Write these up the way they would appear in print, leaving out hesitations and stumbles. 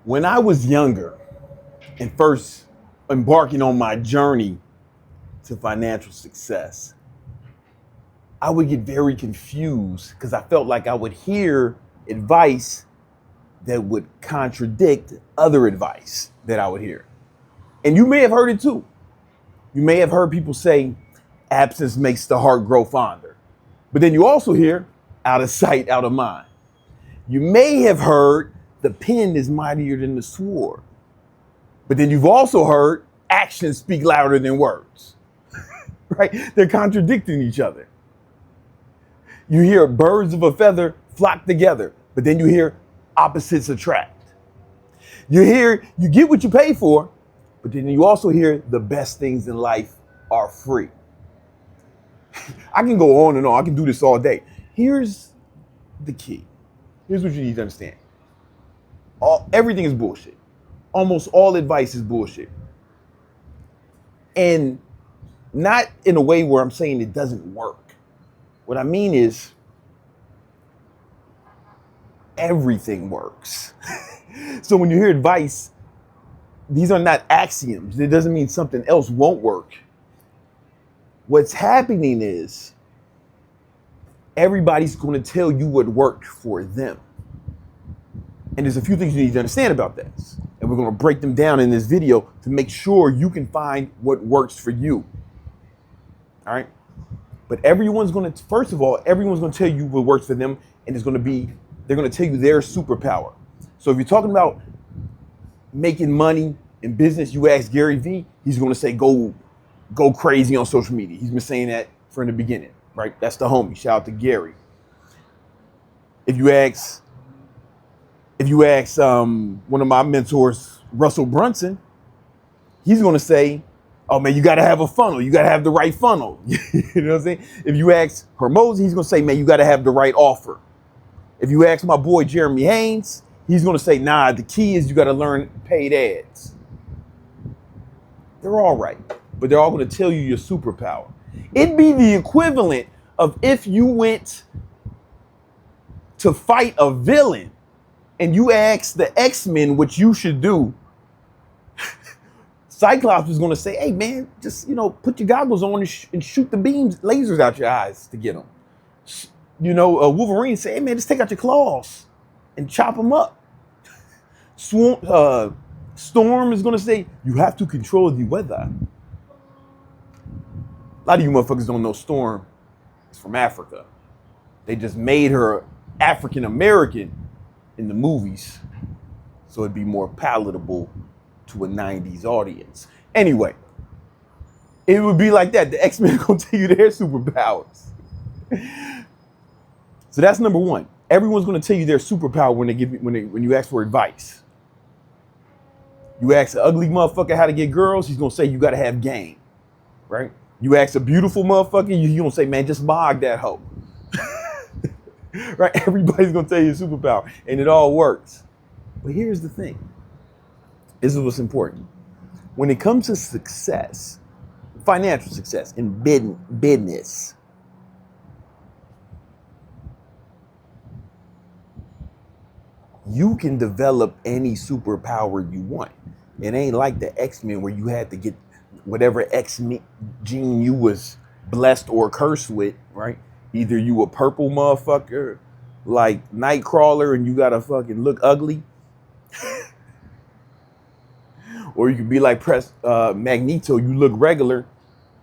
When I was younger and first embarking on my journey to financial success, I would get very confused because I felt like I would hear advice that would contradict other advice that I would hear. And you may have heard it too. You may have heard people say, absence makes the heart grow fonder. But then you also hear, out of sight, out of mind. You may have heard, the pen is mightier than the sword. But then you've also heard, actions speak louder than words. Right? They're contradicting each other. You hear birds of a feather flock together, but then you hear opposites attract. You get what you pay for, but then you also hear the best things in life are free. I can go on and on. I can do this all day. Here's the key. Here's what you need to understand. Everything is bullshit. Almost all advice is bullshit. And not in a way where I'm saying it doesn't work. What I mean is everything works. So when you hear advice, these are not axioms. It doesn't mean something else won't work. What's happening is everybody's going to tell you what worked for them. And there's a few things you need to understand about this. And we're going to break them down in this video to make sure you can find what works for you. All right? But everyone's going to tell you what works for them, and they're going to tell you their superpower. So if you're talking about making money in business, you ask Gary Vee, he's going to say, go crazy on social media. He's been saying that from the beginning, right? That's the homie. Shout out to Gary. If you ask one of my mentors, Russell Brunson, he's going to say, oh man, you got to have a funnel. You got to have the right funnel. You know what I'm saying? If you ask Hermosi, he's going to say, man, you got to have the right offer. If you ask my boy Jeremy Haynes, he's going to say, nah, the key is you got to learn paid ads. They're all right, but they're all going to tell you your superpower. It'd be the equivalent of if you went to fight a villain and you asked the X-Men what you should do. Cyclops is going to say, hey, man, just, put your goggles on and shoot the lasers out your eyes to get them. Wolverine say, hey, man, just take out your claws and chop them up. Storm is going to say, you have to control the weather. A lot of you motherfuckers don't know Storm is from Africa. They just made her African American in the movies so it'd be more palatable to a 90s audience. Anyway, it would be like that. The X-Men are going to tell you their superpowers. So that's number one. Everyone's going to tell you their superpower when you ask for advice. You ask an ugly motherfucker how to get girls, he's going to say you got to have game, right? You ask a beautiful motherfucker, you don't say, man, just mog that hoe. Right? Everybody's going to tell you your superpower, and it all works. But here's the thing. This is what's important. When it comes to success, financial success in business, you can develop any superpower you want. It ain't like the X-Men where you had to get whatever X gene you was blessed or cursed with, right? Either you a purple motherfucker like Nightcrawler and you gotta fucking look ugly, or you can be like Magneto, you look regular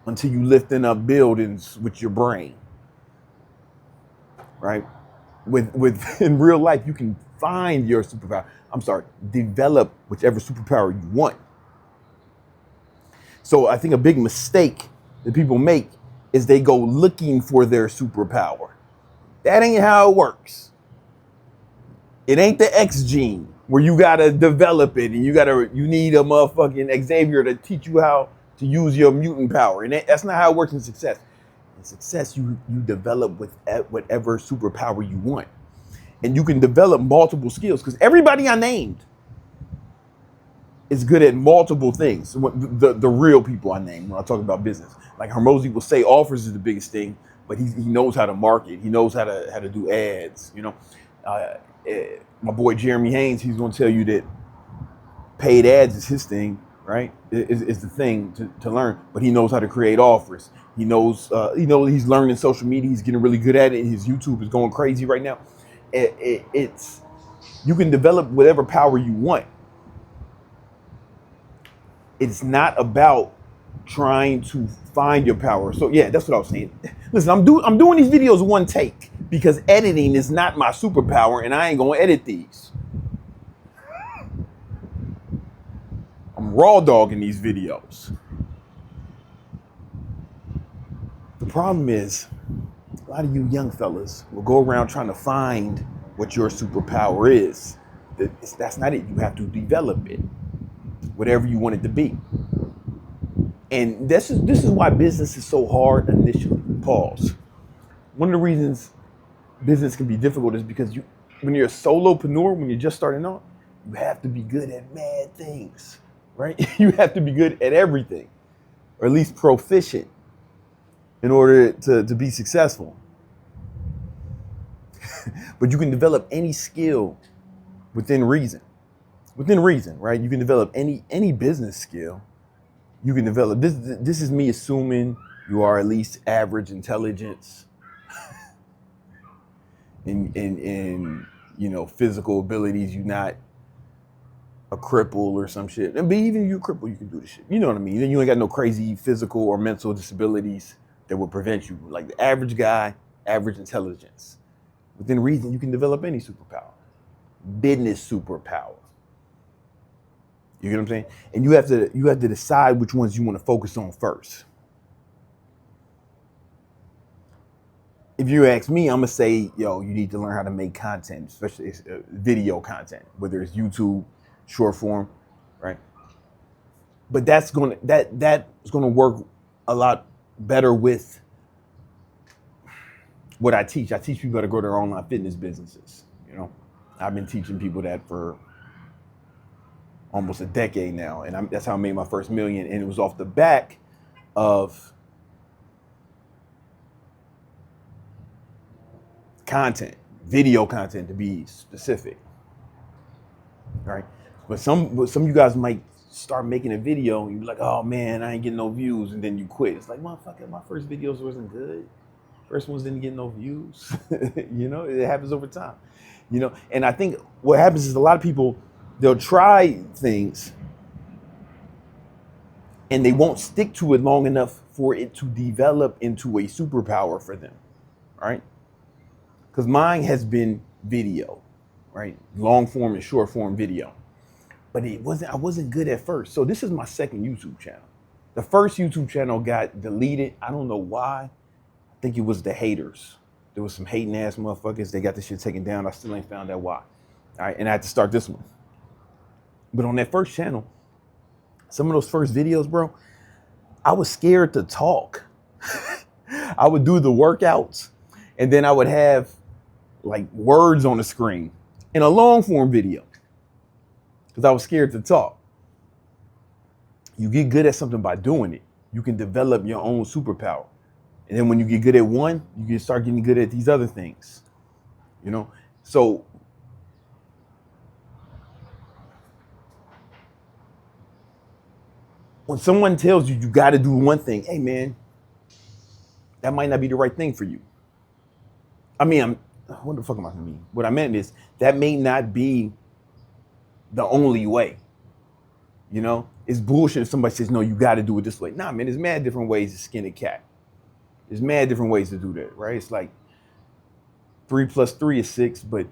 until you lifting up buildings with your brain, right? With in real life, you can find your superpower. Develop whichever superpower you want. So I think a big mistake that people make is they go looking for their superpower. That ain't how it works. It ain't the X gene where you gotta develop it and you need a motherfucking Xavier to teach you how to use your mutant power. And that's not how it works in success. In success, you develop with whatever superpower you want. And you can develop multiple skills because everybody I named is good at multiple things. The real people I named when I talk about business. Like Hermosi will say offers is the biggest thing, but he knows how to market. He knows how to do ads. My boy Jeremy Haynes, he's going to tell you that Paid ads is his thing, right? Is the thing to learn, but he knows how to create offers. He knows, he's learning social media. He's getting really good at it. His YouTube is going crazy right now. It's you can develop whatever power you want. It's not about trying to find your power. So yeah, that's what I was saying. Listen, I'm doing these videos one take because editing is not my superpower, and I ain't gonna edit these. I'm raw dogging these videos. The problem is, a lot of you young fellas will go around trying to find what your superpower is. That's not it. You have to develop it, whatever you want it to be. And this is why business is so hard initially. Pause. One of the reasons business can be difficult is because when you're a solopreneur, when you're just starting out, you have to be good at mad things, right? You have to be good at everything, or at least proficient, in order to be successful. But you can develop any skill within reason. Within reason, right? You can develop any business skill. You can develop this. This is me assuming you are at least average intelligence in physical abilities. You're not a cripple or some shit. And even if you're a cripple, you can do this shit. You know what I mean? Then you ain't got no crazy physical or mental disabilities that would prevent you. Like the average guy, average intelligence. Within reason, you can develop any superpower. Business superpower. You get what I'm saying? And you have to decide which ones you want to focus on first. If you ask me, I'm gonna say, you need to learn how to make content, especially video content, whether it's YouTube, short form, right? But that's gonna work a lot better with what I teach. I teach people how to grow their online fitness businesses. I've been teaching people that for almost a decade now, and that's how I made my first million. And it was off the back of content, video content to be specific, right? But some of you guys might start making a video and you're like, oh man, I ain't getting no views, and then you quit. It's like, motherfucker, my first videos wasn't good. First ones didn't get no views. It happens over time. And I think what happens is a lot of people, they'll try things and they won't stick to it long enough for it to develop into a superpower for them, right? Because mine has been video, right? Long form and short form video. But I wasn't good at first. So this is my second YouTube channel. The first YouTube channel got deleted. I don't know why. I think it was the haters. There was some hating ass motherfuckers. They got this shit taken down. I still ain't found out why. All right, and I had to start this one. But on that first channel, some of those first videos, bro, I was scared to talk. I would do the workouts, and then I would have like words on the screen in a long form video because I was scared to talk. You get good at something by doing it. You can develop your own superpower. And then when you get good at one, you can start getting good at these other things. So when someone tells you got to do one thing, hey man, that might not be the right thing for you. What the fuck am I mean? What I meant is that may not be the only way. It's bullshit if somebody says, no, you got to do it this way. Nah, man, there's mad different ways to skin a cat. There's mad different ways to do that, right? It's like 3 + 3 is 6, but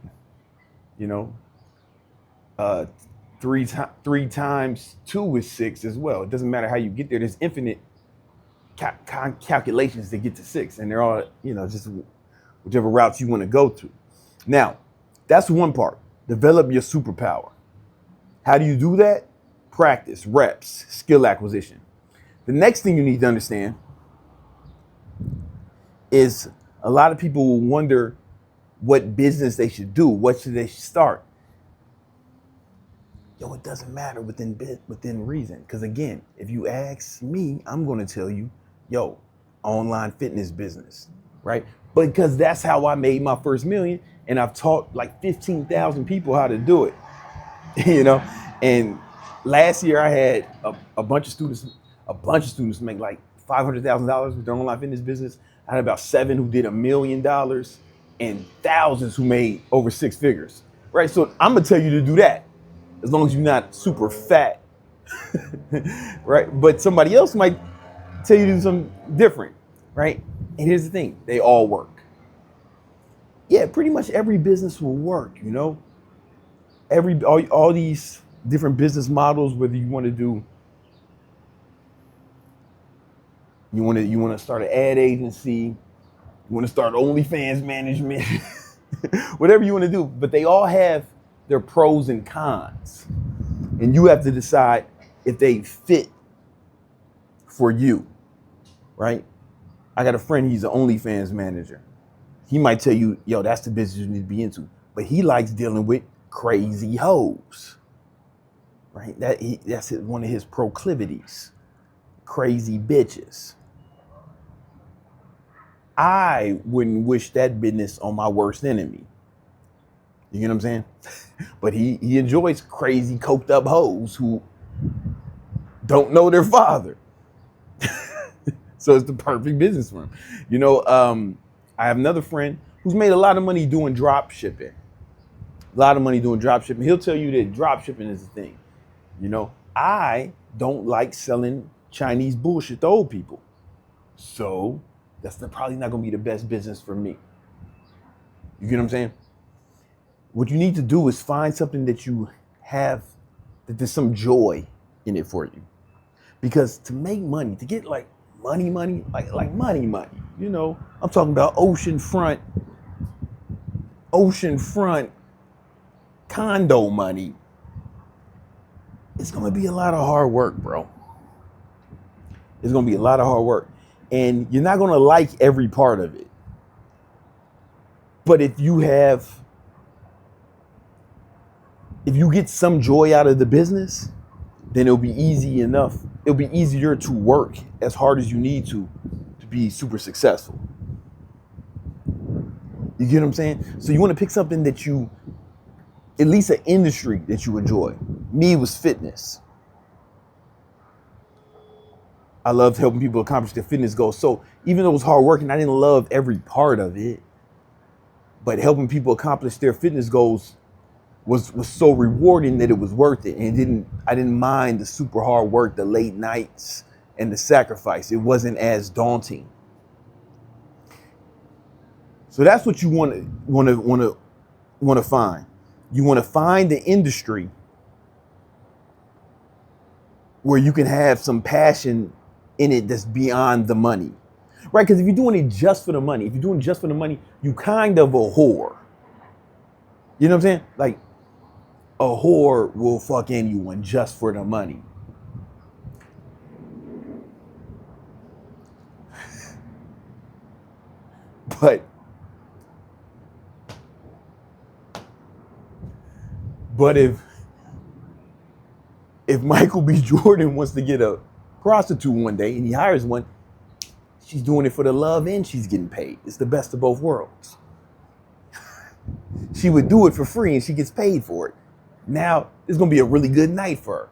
3 times 2 is 6 as well. It doesn't matter how you get there. There's infinite calculations to get to 6, and they're all just whichever routes you want to go to. Now, that's one part. Develop your superpower. How do you do that? Practice, reps, skill acquisition. The next thing you need to understand is a lot of people will wonder what business they should do. What should they start? It doesn't matter within reason. Because again, if you ask me, I'm going to tell you, online fitness business, right? Because that's how I made my first million. And I've taught like 15,000 people how to do it, and Last year I had a bunch of students make like $500,000 with their online fitness business. I had about 7 who did $1 million and thousands who made over 6 figures. Right. So I'm gonna tell you to do that as long as you're not super fat. Right. But somebody else might tell you to do something different. Right. And here's the thing, they all work. Yeah, pretty much every business will work, you know. All these different business models, whether you want to do you want to start an ad agency, you want to start OnlyFans management, whatever you want to do, but they all have their pros and cons. And you have to decide if they fit for you, right? I got a friend, he's an OnlyFans manager. He might tell you, yo, that's the business you need to be into. But he likes dealing with crazy hoes, right? That's one of his proclivities, crazy bitches. I wouldn't wish that business on my worst enemy. You get what I'm saying? But he enjoys crazy, coked up hoes who don't know their father. So it's the perfect business for him. You know, I have another friend who's made a lot of money doing drop shipping. He'll tell you that drop shipping is a thing. You know, I don't like selling Chinese bullshit to old people. So that's probably not going to be the best business for me. You get what I'm saying? What you need to do is find something that you have, that there's some joy in it for you. Because to make money, to get like money, like money, you know, I'm talking about oceanfront condo money. It's going to be a lot of hard work, bro. It's going to be a lot of hard work. And you're not going to like every part of it. But if you get some joy out of the business, then it'll be easy enough. It'll be easier to work as hard as you need to be super successful. You get what I'm saying? So you want to pick something that you, at least an industry that you enjoy. Me was fitness. I loved helping people accomplish their fitness goals. So even though it was hard work and I didn't love every part of it, but helping people accomplish their fitness goals was so rewarding that it was worth it. And I didn't mind the super hard work, the late nights and the sacrifice. It wasn't as daunting. So that's what you want to find. You want to find the industry where you can have some passion in it that's beyond the money, right? Because if you're doing it just for the money, you kind of a whore. You know what I'm saying? Like, a whore will fuck anyone just for the money. But if Michael B. Jordan wants to get a prostitute one day and he hires one, she's doing it for the love and she's getting paid. It's the best of both worlds. She would do it for free and she gets paid for it. Now it's going to be a really good night for her.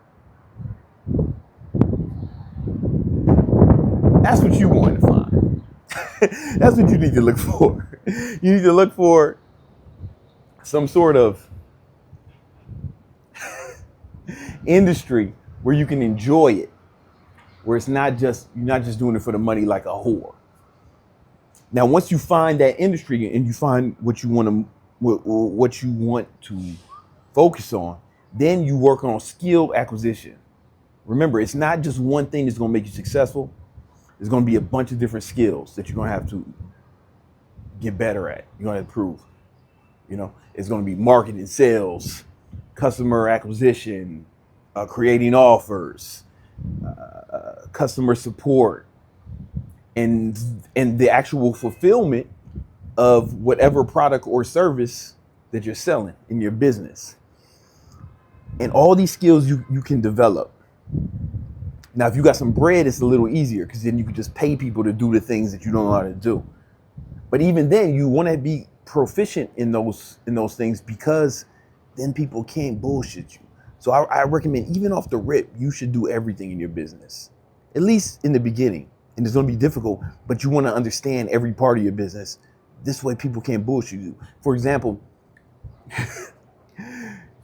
That's what you want to find. That's what you need to look for. You need to look for some sort of industry where you can enjoy it, where it's you're not just doing it for the money like a whore. Now, once you find that industry and you find what you want to focus on, then you work on skill acquisition. Remember, it's not just one thing that's going to make you successful. There's going to be a bunch of different skills that you're going to have to get better at. You're going to improve. You know, it's going to be marketing, sales, customer acquisition, creating offers, customer support, and the actual fulfillment of whatever product or service that you're selling in your business. And all these skills you can develop. Now, if you got some bread, it's a little easier because then you can just pay people to do the things that you don't know how to do. But even then, you want to be proficient in those things because then people can't bullshit you. So I recommend, even off the rip, you should do everything in your business, at least in the beginning. And it's going to be difficult, but you want to understand every part of your business. This way people can't bullshit you. For example,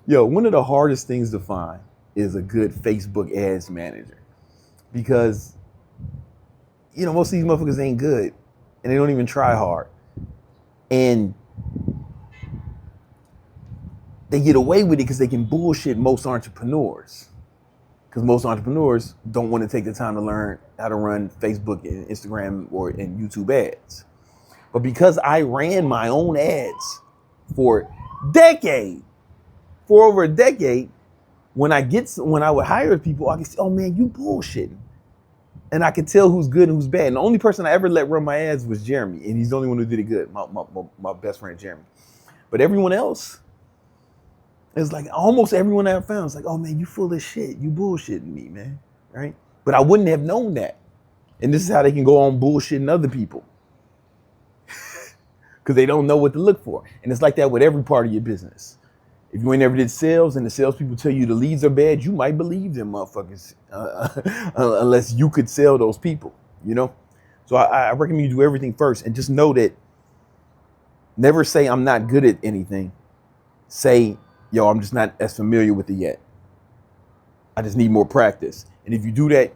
one of the hardest things to find is a good Facebook ads manager, because most of these motherfuckers ain't good and they don't even try hard. And they get away with it because they can bullshit most entrepreneurs. Because most entrepreneurs don't want to take the time to learn how to run Facebook and Instagram and YouTube ads. But because I ran my own ads for over a decade, when I would hire people, I could say, oh man, you bullshitting. And I could tell who's good and who's bad. And the only person I ever let run my ads was Jeremy. And he's the only one who did it good, my best friend, Jeremy. But everyone else, it's like almost everyone I found is like, oh man, you full of shit. You bullshitting me, man. Right? But I wouldn't have known that. And this is how they can go on bullshitting other people. Because they don't know what to look for. And it's like that with every part of your business. If you ain't never did sales and the salespeople tell you the leads are bad, you might believe them motherfuckers unless you could sell those people, So I recommend you do everything first, and just know that never say I'm not good at anything. Say, I'm just not as familiar with it yet. I just need more practice. And if you do that,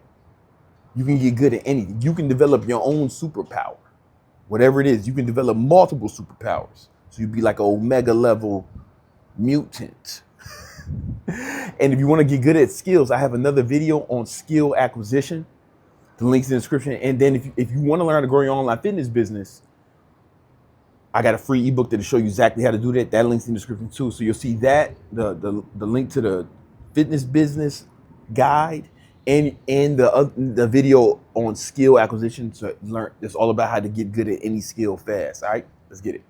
you can get good at anything. You can develop your own superpower. Whatever it is, you can develop multiple superpowers. So you'd be like an omega level mutant. And if you want to get good at skills, I have another video on skill acquisition. The link's in the description. And then if you want to learn how to grow your online fitness business, I got a free ebook that'll show you exactly how to do that. That link's in the description too. So you'll see that, the link to the fitness business guide and the video on skill acquisition to learn. It's all about how to get good at any skill fast. All right, let's get it.